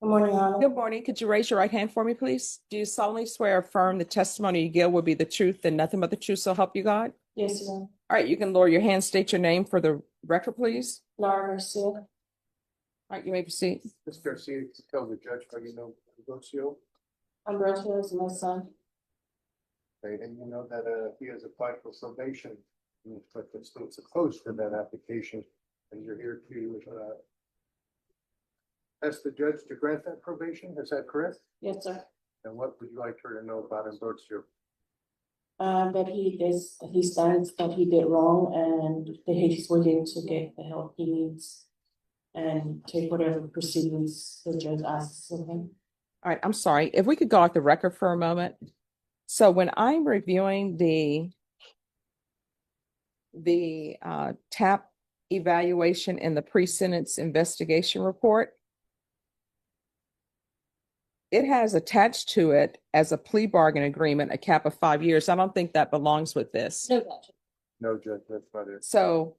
Good morning, Your Honor. Good morning. Could you raise your right hand for me, please? Do you solemnly swear or affirm the testimony you give will be the truth and nothing but the truth, so help you God? Yes, Your Honor. All right, you can lower your hand, state your name for the record, please. Laura Garcia. All right, you may proceed. Ms. Garcia, tell the judge how you know Lucio, Ambrosio is my son. okay, and you know that he has applied for probation, but the state's opposed to that application, and you're here to ask the judge to grant that probation. Is that correct? Yes, sir. And what would you like her to know about Ambrosio? That he stands that he did wrong and that he's willing to get the help he needs and take whatever proceedings the judge asks of him. All right, I'm sorry. If we could go off the record for a moment. So when I'm reviewing the TAP evaluation in the pre-sentence investigation report, it has attached to it as a plea bargain agreement, a cap of 5 years. I don't think that belongs with this. No, Judge. No, Judge, that's not it. So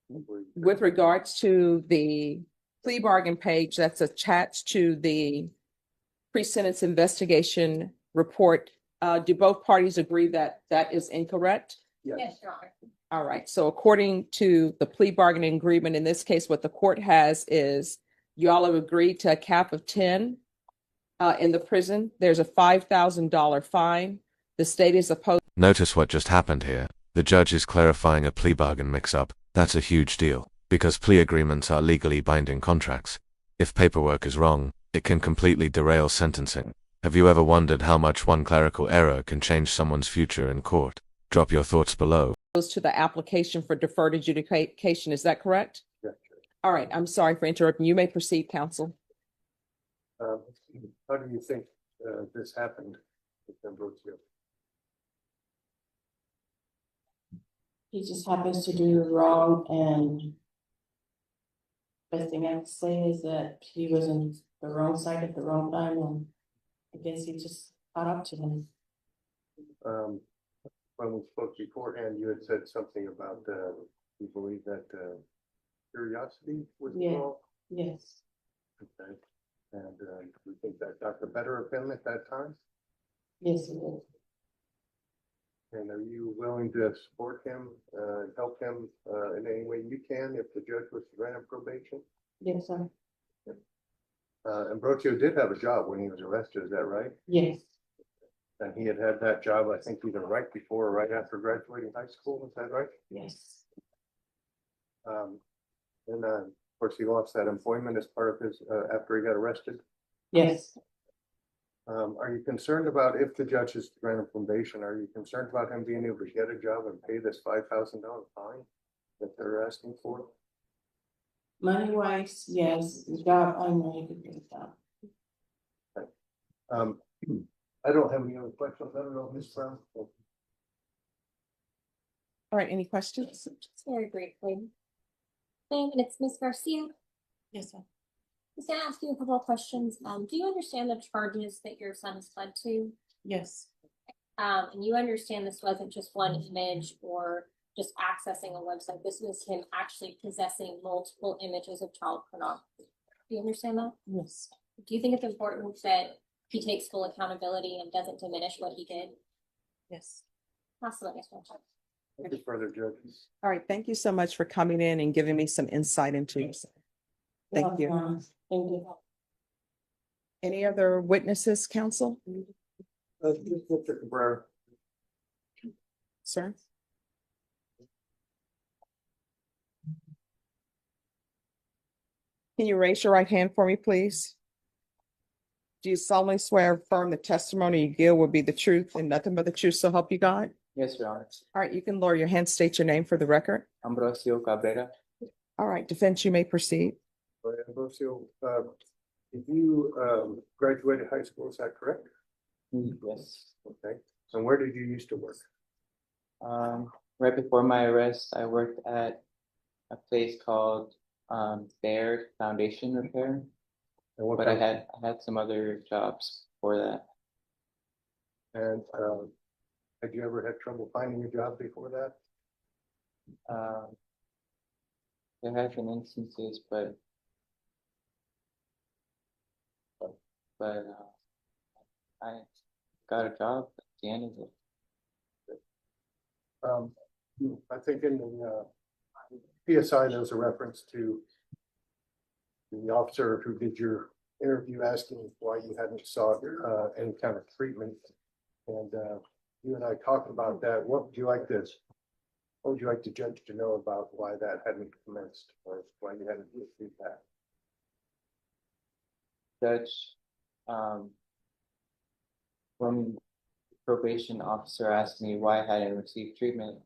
with regards to the plea bargain page that's attached to the pre-sentence investigation report, do both parties agree that that is incorrect? Yes. Your Honor. All right. So according to the plea bargaining agreement, in this case, what the court has is you all have agreed to a cap of 10 in the prison. There's a $5,000 fine. The state is opposed. Notice what just happened here. The judge is clarifying a plea bargain mix-up. That's a huge deal, because plea agreements are legally binding contracts. If paperwork is wrong, it can completely derail sentencing. Have you ever wondered how much one clerical error can change someone's future in court? Drop your thoughts below. To the application for deferred adjudication. Is that correct? Yes. All right. I'm sorry for interrupting. You may proceed, counsel. How do you think this happened with Ambrosio? He just happens to do wrong, and best thing I can say is that he was in the wrong side at the wrong time, and I guess he just caught up to him. When we spoke beforehand, you had said something about you believe that curiosity was involved. Yes. Okay. And we think that got the better of him at that time. Yes, it is. And are you willing to support him, help him in any way you can if the judge was to grant him probation? Yes, sir. Ambrosio did have a job when he was arrested, is that right? Yes. And he had that job, I think, either right before or right after graduating high school, is that right? Yes. And of course, he lost that employment as part of his, after he got arrested. Yes. Are you concerned about if the judge is to grant him probation, are you concerned about him being able to get a job and pay this $5,000 fine that they're asking for? Money wise, yes. The job, I know he could get a job. I don't have any other questions. I don't know, Ms. Brown. All right. Any questions? Just very briefly. And it's Miss Garcia. Yes, sir. Just gonna ask you a couple of questions. Do you understand the charges that your son has pled to? Yes. And you understand this wasn't just one image or just accessing a website. This was him actually possessing multiple images of child pornography. Do you understand that? Yes. Do you think it's important that he takes full accountability and doesn't diminish what he did? Yes. Absolutely. Any further judges? All right. Thank you so much for coming in and giving me some insight into it. Thank you. Thank you. Any other witnesses, counsel? Mr. Cabrera. Sir? Can you raise your right hand for me, please? Do you solemnly swear or affirm the testimony you give will be the truth and nothing but the truth, so help you God? Yes, Your Honor. All right, you can lower your hand, state your name for the record. Ambrosio Cabrera. All right, defense, you may proceed. Ambrosio, did you graduated high school, is that correct? Yes. Okay. And where did you used to work? Right before my arrest, I worked at a place called Baird Foundation Repair, And what but I kind- had some other jobs for that. And had you ever had trouble finding a job before that? There have been instances, but but I got a job at the end of it. I think in the PSI, there was a reference to the officer who did your interview asking why you hadn't sought any kind of treatment. And you and I talked about that. What would you like the judge to know about why that hadn't commenced or why you hadn't received that? Judge, when the probation officer asked me why I hadn't received treatment,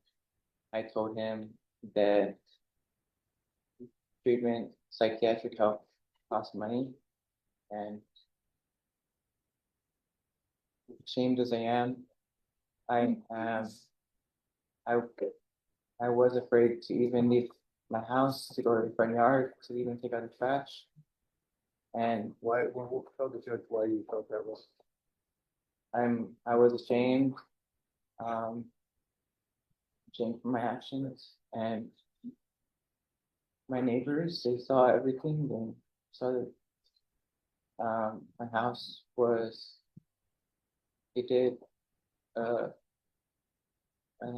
I told him that treatment, psychiatric help costs money, and ashamed as I am, I was afraid to even leave my house to go to the front yard to even take out the trash. And Why? We'll tell the judge why you felt that was. I was ashamed, ashamed for my actions, and my neighbors, they saw everything. They saw that my house was, they did, I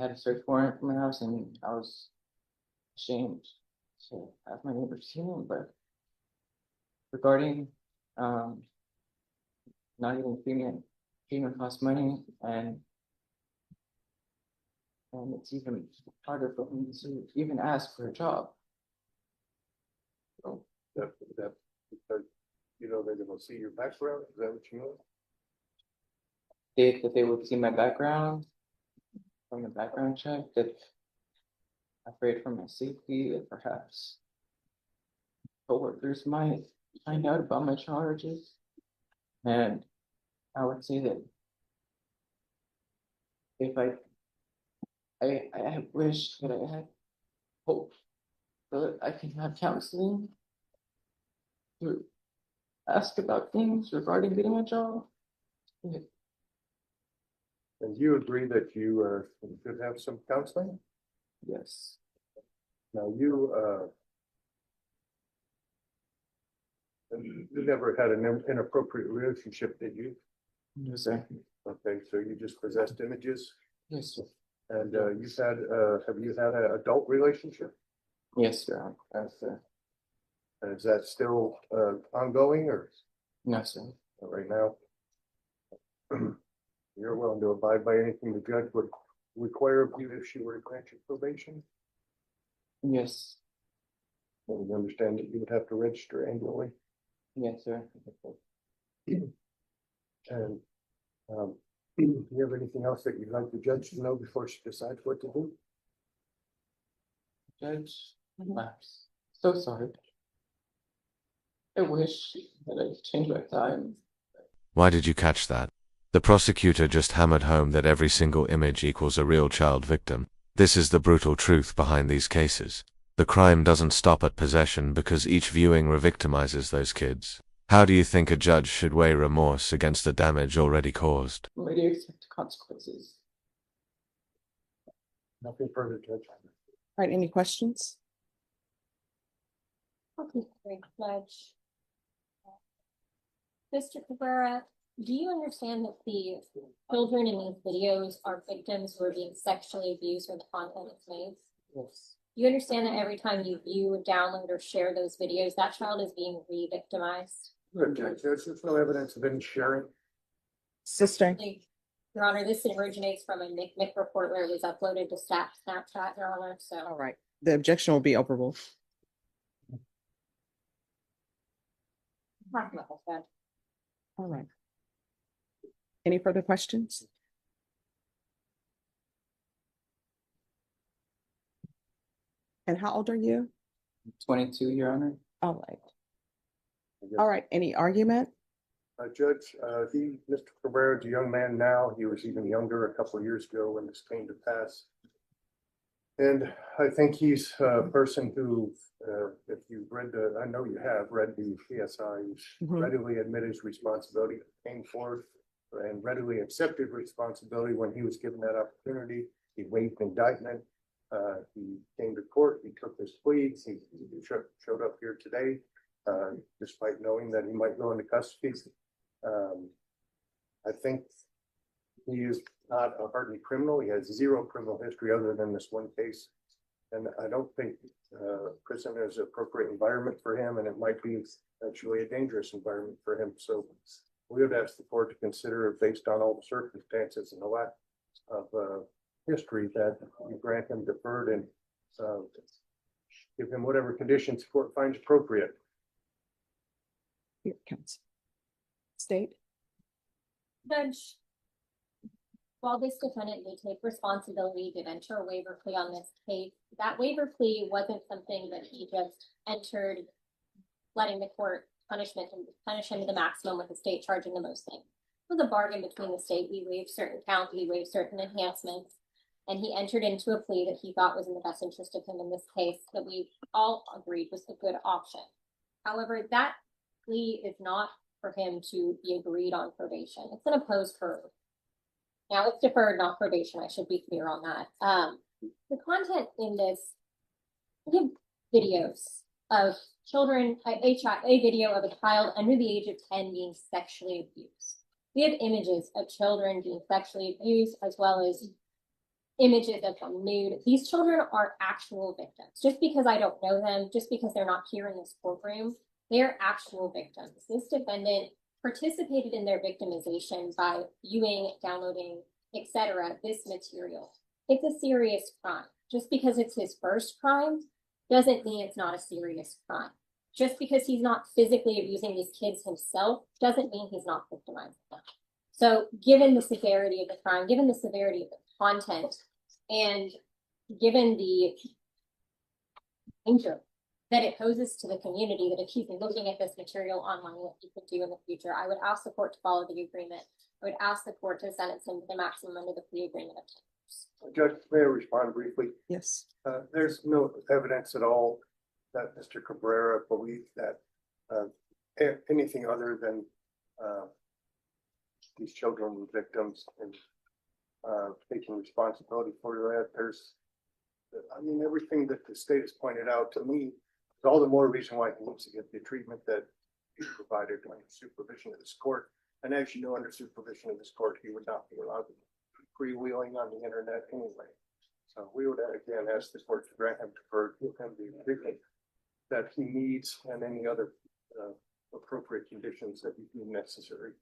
had a search warrant for my house, and I was ashamed to have my neighbors see them. But regarding not getting treatment costs money, and it's even harder for me to even ask for a job. Oh, that because you know they're going to see your background. Is that what you mean? That they would see my background from the background check, that afraid for my safety, that perhaps coworkers might find out about my charges. And I would say that if I wish that I had hope that I can have counseling to ask about things regarding getting a job. And you agree that you should have some counseling? Yes. Now you never had an inappropriate relationship, did you? Yes, sir. Okay, so you just possessed images, Yes, sir. and you've had have you had an adult relationship? Yes, sir. Yes, sir. And is that still ongoing or No, sir. right now? You're willing to abide by anything the judge would require of you if she were to grant you probation? Yes. And you understand that you would have to register annually? Yes, sir. And do you have anything else that you'd like the judge to know before she decides what to do? Judge, I'm so sorry. I wish that I could change my time. Why did you catch that? The prosecutor just hammered home that every single image equals a real child victim. This is the brutal truth behind these cases. The crime doesn't stop at possession because each viewing re-victimizes those kids. How do you think a judge should weigh remorse against the damage already caused? I'm ready to accept consequences. Nothing further, Judge. All right, any questions? Okay, great, Judge. Mr. Cabrera, do you understand that the children in these videos are victims who are being sexually abused when the content is made? Yes. You understand that every time you view, download, or share those videos, that child is being re-victimized? Good, Judge. There's no evidence of any sharing. Sister, Your Honor, this originates from a NICMIC report where it was uploaded to Snapchat, Your Honor, all so. right, the objection will be overruled. All right. Any further questions? And how old are you? 22, Your Honor. All right. All right, any argument? Judge, Mr. Cabrera is a young man now. He was even younger a couple of years ago when this came to pass. And I think he's a person who, if you've read I know you have read the PSI, readily admitted his responsibility, came forth and readily accepted responsibility when he was given that opportunity. He waived indictment. He came to court. He took his pleas. He showed up here today, despite knowing that he might go into custody. I think he is not a hardened criminal. He has zero criminal history other than this one case. And I don't think prison is an appropriate environment for him, and it might be actually a dangerous environment for him. So we would ask the court to consider it based on all the circumstances and the lack of history that we grant him deferred and give him whatever conditions the court finds appropriate. Here, counsel. State. Judge, while this defendant may take responsibility to enter a waiver plea on this case, that waiver plea wasn't something that he just entered, letting the court punish him to the maximum with the state charging the most thing. It was a bargain between the state. We waived certain counts, we waived certain enhancements, and he entered into a plea that he thought was in the best interest of him in this case, that we all agreed was a good option. However, that plea is not for him to be agreed on probation. It's an opposed verb. Now it's deferred, not probation. I should be clear on that. The content in this, we have videos of children, a video of a child under the age of 10 being sexually abused. We have images of children being sexually abused, as well as images of them nude. These children are actual victims. Just because I don't know them, just because they're not here in this courtroom, they're actual victims. This defendant participated in their victimization by viewing, downloading, etc. this material. It's a serious crime. Just because it's his first crime doesn't mean it's not a serious crime. Just because he's not physically abusing these kids himself doesn't mean he's not victimizing them. So given the severity of the crime, given the severity of the content, and given the danger that it poses to the community, that if he's looking at this material online, what he could do in the future, I would ask the court to follow the agreement. I would ask the court to sentence him to the maximum under the plea agreement of 10 years. Judge, may I respond briefly? Yes. There's no evidence at all that Mr. Cabrera believed that anything other than these children were victims and taking responsibility for that. There's, I mean, everything that the state has pointed out to me, all the more reason why he needs to get the treatment that he provided under supervision of this court. And as you know, under supervision of this court, he would not be allowed to be freewheeling on the internet anyway. So we would again ask the court to grant him deferred, give him the treatment that he needs and any other appropriate conditions that be deemed necessary.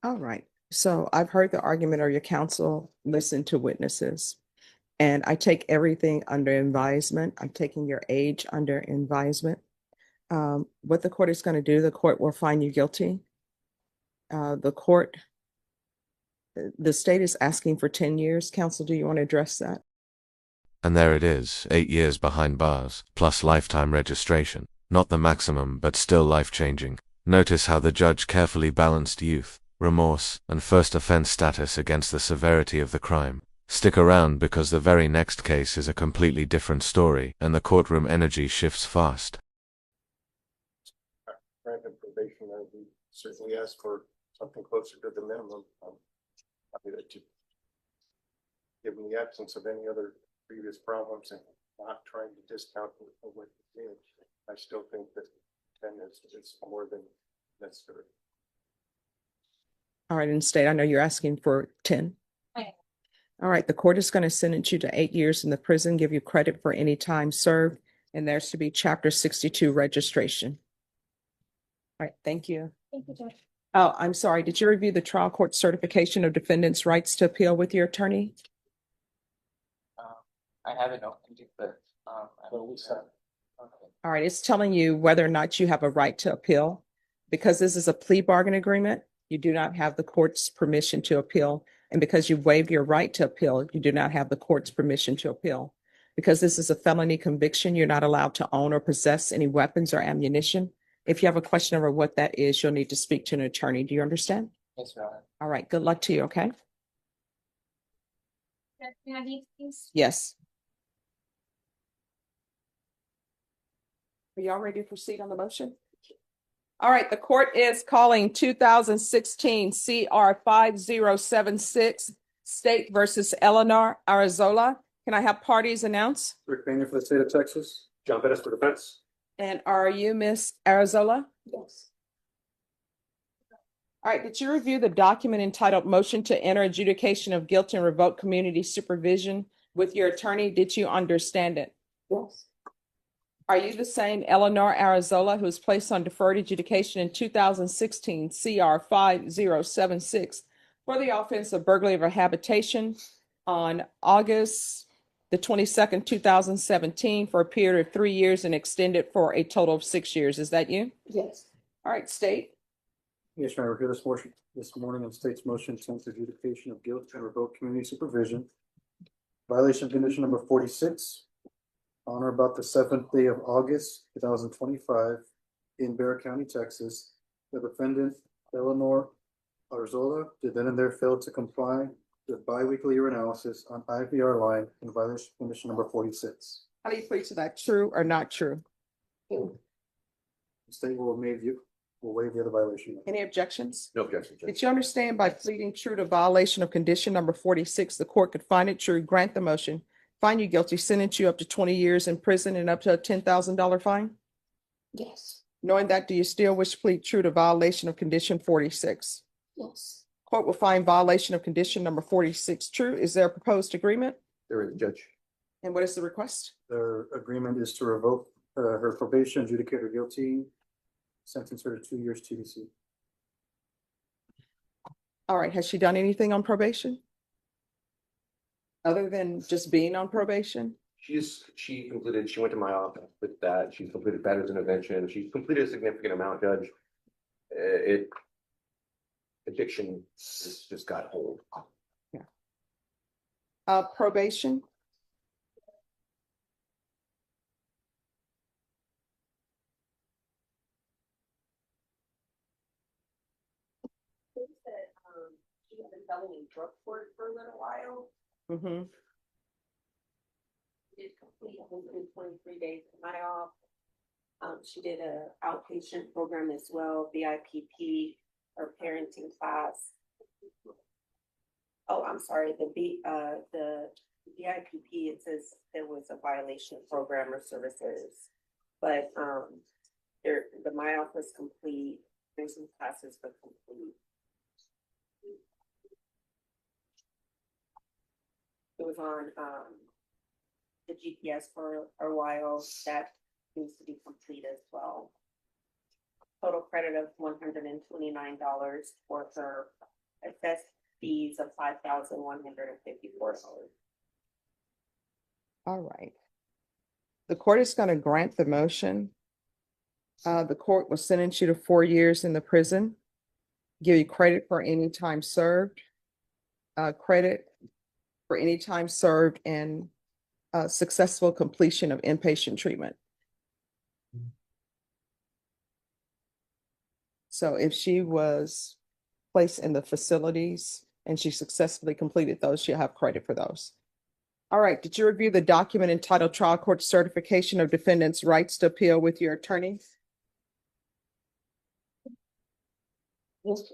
All right. So I've heard the argument of your counsel, listened to witnesses, and I take everything under advisement. I'm taking your age under advisement. What the court is going to do, the court will find you guilty. The state is asking for 10 years. Counsel, do you want to address that? And there it is, 8 years behind bars, plus lifetime registration. Not the maximum, but still life-changing. Notice how the judge carefully balanced youth, remorse, and first offense status against the severity of the crime. Stick around because the very next case is a completely different story, and the courtroom energy shifts fast. Grant him probation, I would certainly ask for something closer to the minimum. Given the absence of any other previous problems and not trying to discount what he did, I still think that 10 is more than necessary. All right, and state, I know you're asking for 10. Okay. All right, the court is going to sentence you to 8 years in the prison, give you credit for any time served, and there's to be Chapter 62 registration. All right, thank you. Thank you, Judge. Oh, I'm sorry. Did you review the trial court certification of defendant's rights to appeal with your attorney? I haven't opened it, but okay. All right, it's telling you whether or not you have a right to appeal. Because this is a plea bargain agreement, you do not have the court's permission to appeal. And because you waived your right to appeal, you do not have the court's permission to appeal. Because this is a felony conviction, you're not allowed to own or possess any weapons or ammunition. If you have a question over what that is, you'll need to speak to an attorney. Do you understand? Yes, Your Honor. All right, good luck to you, okay? Judge, may I have these, please? Yes. Are y'all ready to proceed on the motion? All right, the court is calling 2016 CR 5076 State versus Eleanor Arzola. Can I have parties announce? Rick Pena for the state of Texas. John Pettis for defense. And are you Miss Arzola? Yes. All right, did you review the document entitled Motion to Enter Adjudication of Guilt and Revoke Community Supervision with your attorney? Did you understand it? Yes. Are you the same Eleanor Arizola who was placed on deferred adjudication in 2016 CR 5076 for the offense of burglary of a habitation on August the 22nd, 2017 for a period of 3 years and extended for a total of 6 years? Is that you? Yes. All right, state. Yes, Your Honor, here this morning on state's motion to enter adjudication of guilt and revoke community supervision. Violation of condition number 46. On or about the 7th day of August, 2025, in Bear County, Texas, the defendant, Eleanor Arzola, did then and there fail to comply with biweekly urinalysis on IVR line in violation of condition number 46. How do you plead to that? True or not true? The state will waive the other violation. Any objections? No objection, Judge. Did you understand by pleading true to violation of condition number 46, the court could find it true, grant the motion, find you guilty, sentence you up to 20 years in prison and up to a $10,000 fine? Yes. Knowing that, do you still wish to plead true to violation of condition 46? Yes. Court will find violation of condition number 46 true. Is there a proposed agreement? There is, Judge. And what is the request? Their agreement is to revoke her probation, adjudicate her guilty, sentence her to 2 years TDC. All right, has she done anything on probation? Other than just being on probation? She went to my office with that. She's completed patterns intervention. She's completed a significant amount, Judge. Addiction just got hold. Probation? She had been selling in drug court for a little while. Mm-hmm. Did complete 123 days in my off. She did a outpatient program as well, BIPP, or parenting class. Oh, I'm sorry, the BIPP, it says there was a violation of program or services, but the MyOff was complete. There's some classes were complete. It was on the GPS for a while. That needs to be complete as well. Total credit of $129 for her assessed fees of $5,154. All right. The court is going to grant the motion. The court will sentence you to 4 years in the prison, give you credit for any time served, credit for any time served and successful completion of inpatient treatment. So if she was placed in the facilities and she successfully completed those, she'll have credit for those. All right, did you review the document entitled Trial Court Certification of Defendant's Rights to Appeal with your attorney? Yes.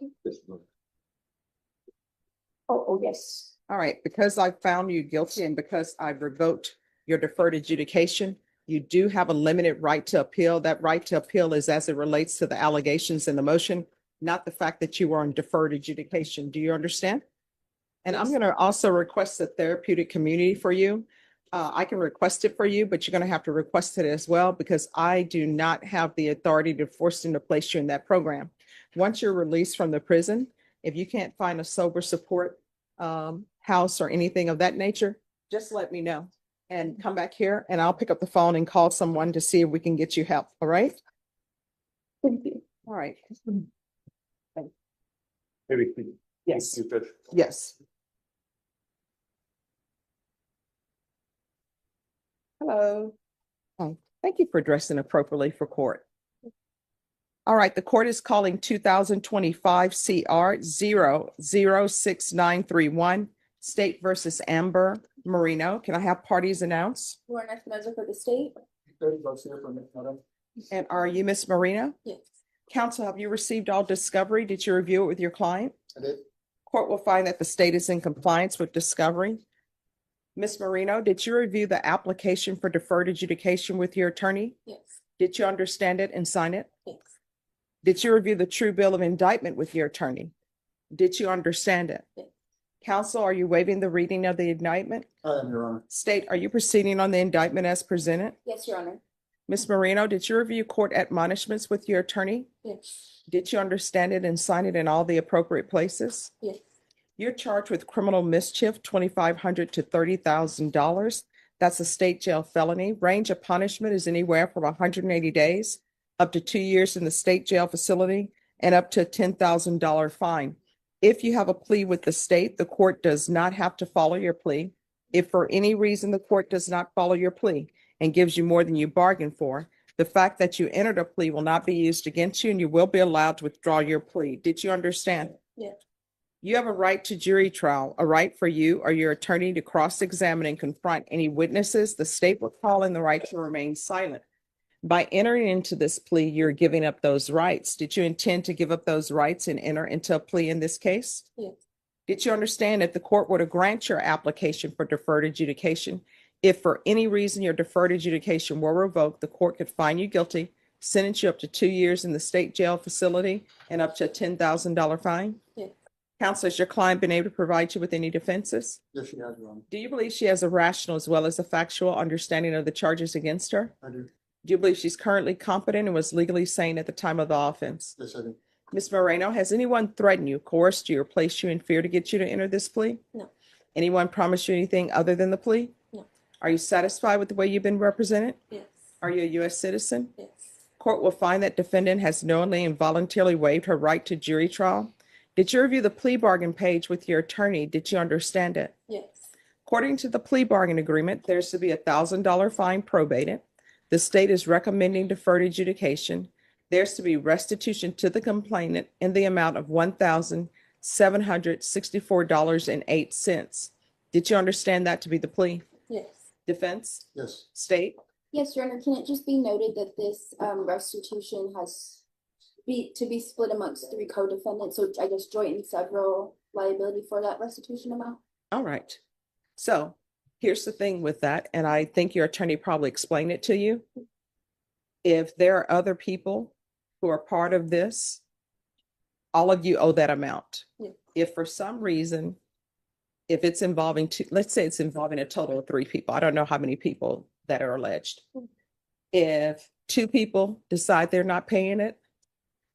Oh, yes. All right, because I found you guilty and because I've revoked your deferred adjudication, you do have a limited right to appeal. That right to appeal is as it relates to the allegations in the motion, not the fact that you were on deferred adjudication. Do you understand? And I'm going to also request a therapeutic community for you. I can request it for you, but you're going to have to request it as well because I do not have the authority to force them to place you in that program. Once you're released from the prison, if you can't find a sober support house or anything of that nature, just let me know and come back here and I'll pick up the phone and call someone to see if we can get you help. All right? Thank you. All right. Maybe. Yes. You, Judge. Yes. Hello. Oh, thank you for dressing appropriately for court. All right, the court is calling 2025 CR 006931, State versus Amber Marino. Can I have parties announced? Lauren Espinoza for the state? And are you Miss Marino? Yes. Counsel, have you received all discovery? Did you review it with your client? I did. Court will find that the state is in compliance with discovery. Miss Marino, did you review the application for deferred adjudication with your attorney? Yes. Did you understand it and sign it? Yes. Did you review the true bill of indictment with your attorney? Did you understand it? Yes. Counsel, are you waiving the reading of the indictment? I am, Your Honor. State, are you proceeding on the indictment as presented? Yes, Your Honor. Ms. Marino, did you review court admonishments with your attorney? Yes. Did you understand it and sign it in all the appropriate places? Yes. You're charged with criminal mischief, $2,500 to $30,000. That's a state jail felony. Range of punishment is anywhere from 180 days up to 2 years in the state jail facility and up to a $10,000 fine. If you have a plea with the state, the court does not have to follow your plea. If for any reason the court does not follow your plea and gives you more than you bargained for, the fact that you entered a plea will not be used against you and you will be allowed to withdraw your plea. Did you understand? Yes. You have a right to jury trial, a right for you or your attorney to cross-examine and confront any witnesses. The state will call in the right to remain silent. By entering into this plea, you're giving up those rights. Did you intend to give up those rights and enter into a plea in this case? Yes. Did you understand if the court were to grant your application for deferred adjudication, if for any reason your deferred adjudication were revoked, the court could find you guilty, sentence you up to 2 years in the state jail facility and up to a $10,000 fine? Yes. Counsel, has your client been able to provide you with any defenses? Yes, she has, Your Honor. Do you believe she has a rational as well as a factual understanding of the charges against her? I do. Do you believe she's currently competent and was legally sane at the time of the offense? Yes, I do. Ms. Moreno, has anyone threatened you, coerced you, or placed you in fear to get you to enter this plea? No. Anyone promised you anything other than the plea? No. Are you satisfied with the way you've been represented? Yes. Are you a U.S. citizen? Yes. Court will find that defendant has knowingly and voluntarily waived her right to jury trial. Did you review the plea bargain page with your attorney? Did you understand it? Yes. According to the plea bargain agreement, there's to be a $1,000 fine probated. The state is recommending deferred adjudication. There's to be restitution to the complainant in the amount of $1,764.08. Did you understand that to be the plea? Yes. Defense? Yes. State? Yes, Your Honor, can it just be noted that this restitution has to be split amongst 3 co-defendants, so I guess joint and several liability for that restitution amount? All right. So here's the thing with that, and I think your attorney probably explained it to you. If there are other people who are part of this, all of you owe that amount. Yeah. If for some reason, if it's involving let's say it's involving a total of 3 people, I don't know how many people that are alleged. If 2 people decide they're not paying it,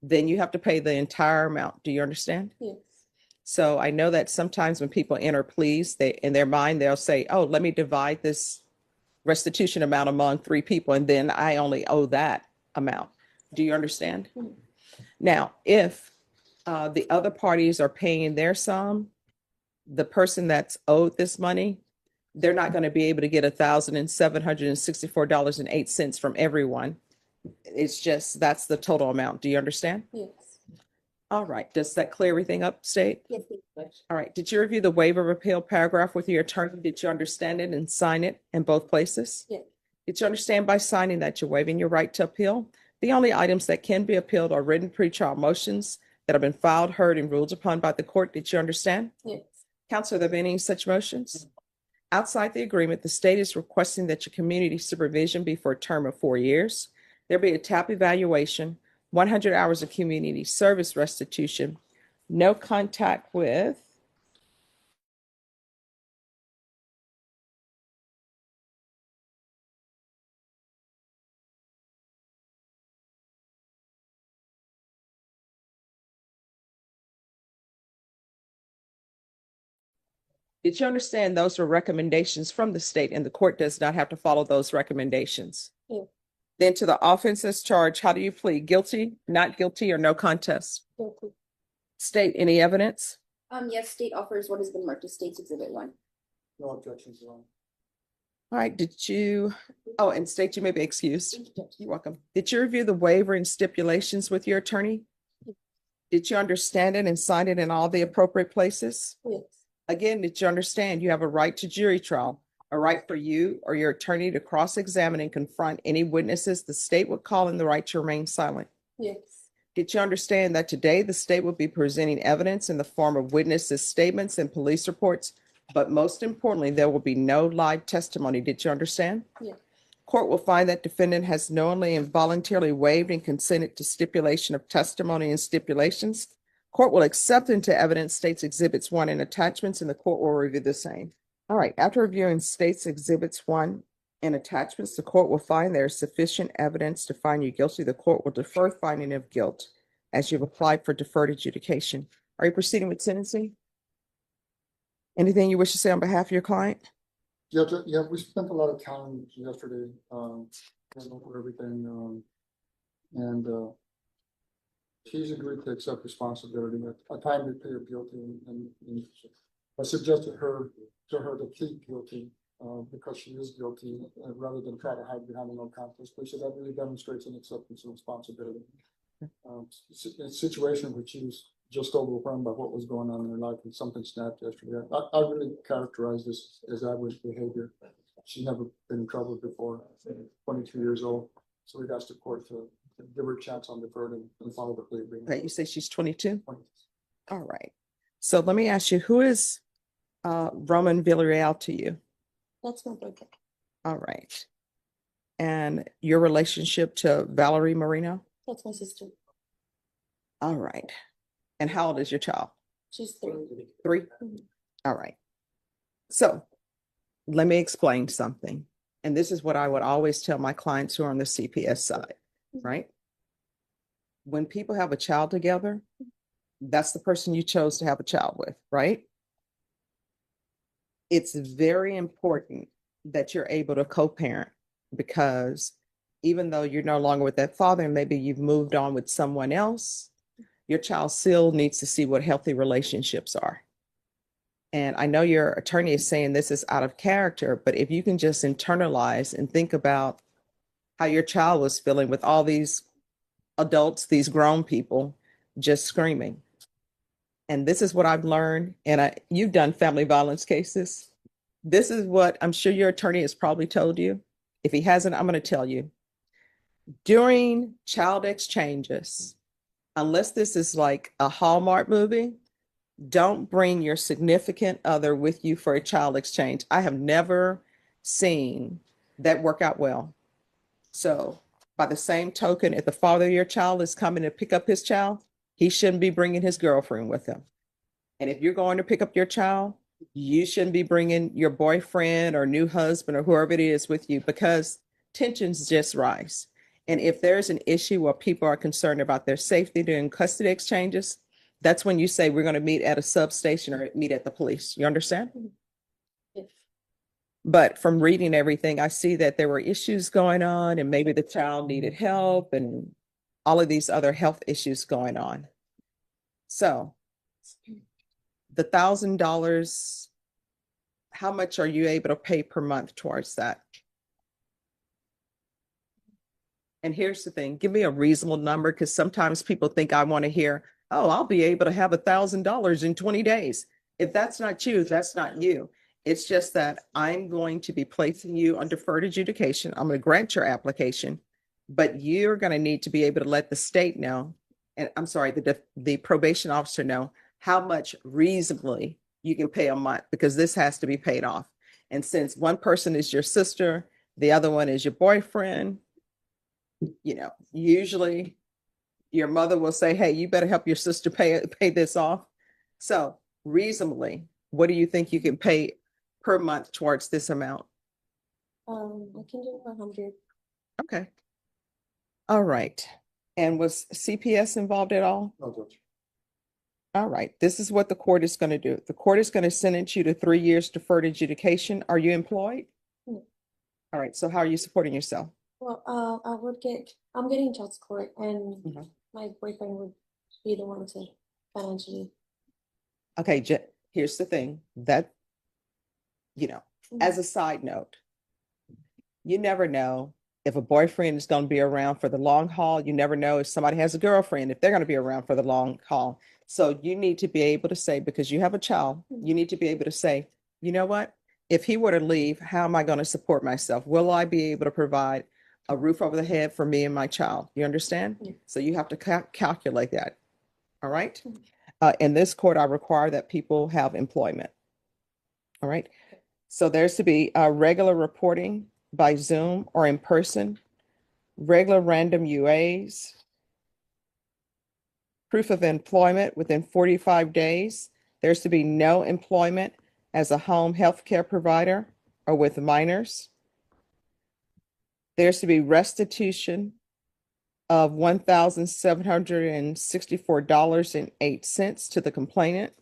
then you have to pay the entire amount. Do you understand? Yes. So I know that sometimes when people enter pleas, they in their mind, they'll say, oh, let me divide this restitution amount among 3 people, and then I only owe that amount. Do you understand? Mhm. Now, if the other parties are paying their sum, the person that's owed this money, they're not going to be able to get $1,764.08 from everyone. It's just, that's the total amount. Do you understand? Yes. All right. Does that clear everything up, State? Yes, please. All right. Did you review the waiver of appeal paragraph with your attorney? Did you understand it and sign it in both places? Yes. Did you understand by signing that you're waiving your right to appeal? The only items that can be appealed are written pretrial motions that have been filed, heard, and ruled upon by the court. Did you understand? Yes. Counsel, have there been any such motions? Outside the agreement, the state is requesting that your community supervision be for a term of 4 years. There be a TAP evaluation, 100 hours of community service restitution, no contact with Did you understand those are recommendations from the state and the court does not have to follow those recommendations? Yeah. Then to the offenses charged, how do you plead? Guilty, not guilty, or no contest? Guilty. State, any evidence? Yes, state offers what has been marked as State's Exhibit 1. No objections, Your Honor. All right, and state, you may be excused. You're welcome. Did you review the waiver and stipulations with your attorney? Did you understand it and sign it in all the appropriate places? Yes. Again, did you understand you have a right to jury trial, a right for you or your attorney to cross-examine and confront any witnesses the state would call in the right to remain silent? Yes. Did you understand that today the state will be presenting evidence in the form of witnesses' statements and police reports, but most importantly, there will be no live testimony? Did you understand? Yeah. Court will find that defendant has knowingly and voluntarily waived and consented to stipulation of testimony and stipulations. Court will accept into evidence states exhibits 1 and attachments, and the court will review the same. All right, after reviewing states exhibits 1 and attachments, the court will find there is sufficient evidence to find you guilty. The court will defer finding of guilt as you've applied for deferred adjudication. Are you proceeding with sentencing? Anything you wish to say on behalf of your client? Yeah, we spent a lot of time yesterday, going over everything, and she's agreed to accept responsibility. I time to plead guilty, and I suggested to her to plead guilty, because she is guilty, rather than try to hide behind a no contest plea. So that really demonstrates an acceptance of responsibility. It's a situation where she was just overwhelmed by what was going on in her life, and something snapped yesterday. I really characterize this as average behavior. She's never been in trouble before, 22 years old. So we asked the court to give her a chance on deferred and follow the plea agreement. Okay, you say she's 22? All right. So let me ask you, who is Roman Villarreal to you? That's my birthday. All right. And your relationship to Valerie Marino? That's my sister. All right. And how old is your child? She's 3. 3? All right. So let me explain something. And this is what I would always tell my clients who are on the CPS side, right? When people have a child together, that's the person you chose to have a child with, right? It's very important that you're able to co-parent, because even though you're no longer with that father and maybe you've moved on with someone else, your child still needs to see what healthy relationships are. And I know your attorney is saying this is out of character, but if you can just internalize and think about how your child was feeling with all these adults, these grown people just screaming. And this is what I've learned. And you've done family violence cases. This is what I'm sure your attorney has probably told you. If he hasn't, I'm going to tell you. During child exchanges, unless this is like a Hallmark movie, don't bring your significant other with you for a child exchange. I have never seen that work out well. So by the same token, if the father of your child is coming to pick up his child, he shouldn't be bringing his girlfriend with him. And if you're going to pick up your child, you shouldn't be bringing your boyfriend or new husband or whoever it is with you, because tensions just rise. And if there's an issue where people are concerned about their safety during custody exchanges, that's when you say we're going to meet at a substation or meet at the police. You understand? Yes. But from reading everything, I see that there were issues going on, and maybe the child needed help and all of these other health issues going on. So the $1,000, how much are you able to pay per month towards that? And here's the thing, give me a reasonable number, because sometimes people think I want to hear, oh, I'll be able to have $1,000 in 20 days. If that's not you, that's not you. It's just that I'm going to be placing you on deferred adjudication. I'm going to grant your application, but you're going to need to be able to let the state know, and I'm sorry, the probation officer know how much reasonably you can pay a month, because this has to be paid off. And since one person is your sister, the other one is your boyfriend, you know, usually your mother will say, hey, you better help your sister pay this off. So reasonably, what do you think you can pay per month towards this amount? I can do 100. Okay. All right. And was CPS involved at all? No, Judge. All right. This is what the court is going to do. The court is going to sentence you to 3 years deferred adjudication. Are you employed? No. All right. So how are you supporting yourself? Well, I'm getting child support, and Mhm. my boyfriend would be the one to financially. Okay. Here's the thing that, you know, as a side note, you never know if a boyfriend is going to be around for the long haul. You never know if somebody has a girlfriend, if they're going to be around for the long haul. So you need to be able to say, because you have a child, you need to be able to say, you know what? If he were to leave, how am I going to support myself? Will I be able to provide a roof over the head for me and my child? You understand? Yeah. So you have to calculate that. All right. In this court, I require that people have employment. All right. So there's to be regular reporting by Zoom or in person, regular random UAs, proof of employment within 45 days. There's to be no employment as a home health care provider or with minors. There's to be restitution of $1,764.08 to the complainant.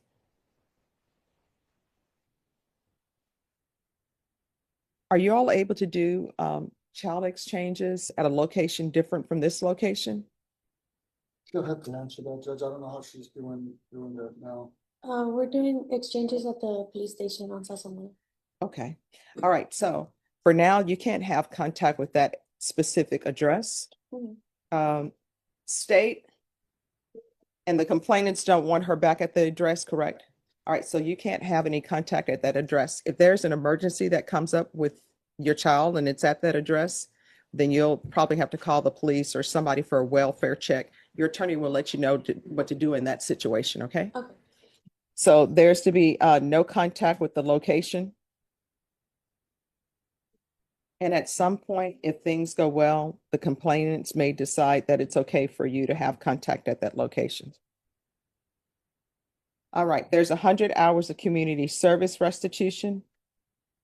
Are you all able to do child exchanges at a location different from this location? She'll have to answer that, Judge. I don't know how she's doing that now. We're doing exchanges at the police station on Sasamo. Okay, all right, so for now, you can't have contact with that specific address. State and the complainants don't want her back at the address, correct? All right, so you can't have any contact at that address. If there's an emergency that comes up with your child and it's at that address, then you'll probably have to call the police or somebody for a welfare check. Your attorney will let you know what to do in that situation, okay? Okay. So there's to be no contact with the location. And at some point, if things go well, the complainants may decide that it's okay for you to have contact at that location. All right, there's 100 hours of community service restitution.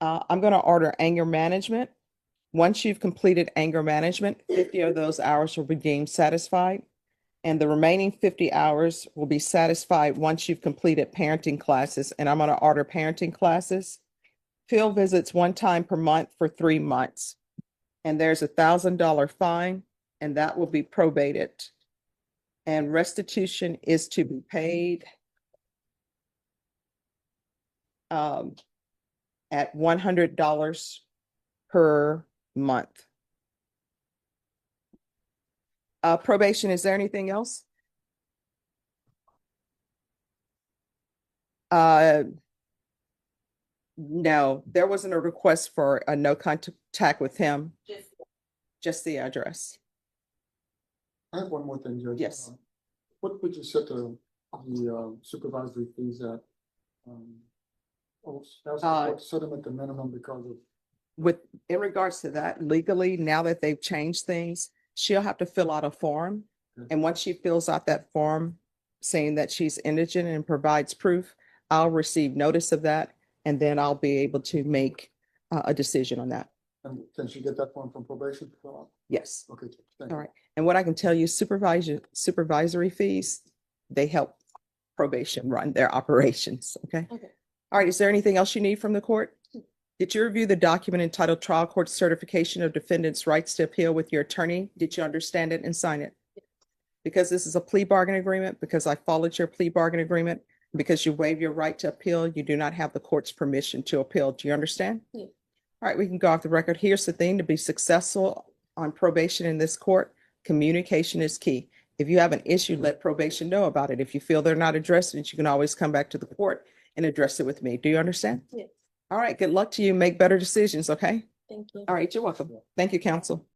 I'm going to order anger management. Once you've completed anger management, 50 of those hours will be deemed satisfied. And the remaining 50 hours will be satisfied once you've completed parenting classes. And I'm going to order parenting classes. Field visits 1 time per month for 3 months. And there's a $1,000 fine, and that will be probated. And restitution is to be paid at $100 per month. Probation, is there anything else? No, there wasn't a request for a no contact with him, just the address. I have one more thing, Judge. Yes. What would you set the supervisory fees at? Set them at the minimum because of. In regards to that, legally, now that they've changed things, she'll have to fill out a form. And once she fills out that form saying that she's indigent and provides proof, I'll receive notice of that. And then I'll be able to make a decision on that. And can she get that form from probation? Yes. Okay. All right. And what I can tell you, supervisory fees, they help probation run their operations. Okay. Okay. All right. Is there anything else you need from the court? Did you review the document entitled Trial Court Certification of Defendant's Rights to Appeal with your attorney? Did you understand it and sign it? Because this is a plea bargain agreement, because I followed your plea bargain agreement, because you waive your right to appeal, you do not have the court's permission to appeal. Do you understand? Yeah. All right, we can go off the record. Here's the thing: to be successful on probation in this court, communication is key. If you have an issue, let probation know about it. If you feel they're not addressing it, you can always come back to the court and address it with me. Do you understand? Yes. All right, good luck to you. Make better decisions, okay? Thank you. All right, you're welcome. Thank you, counsel.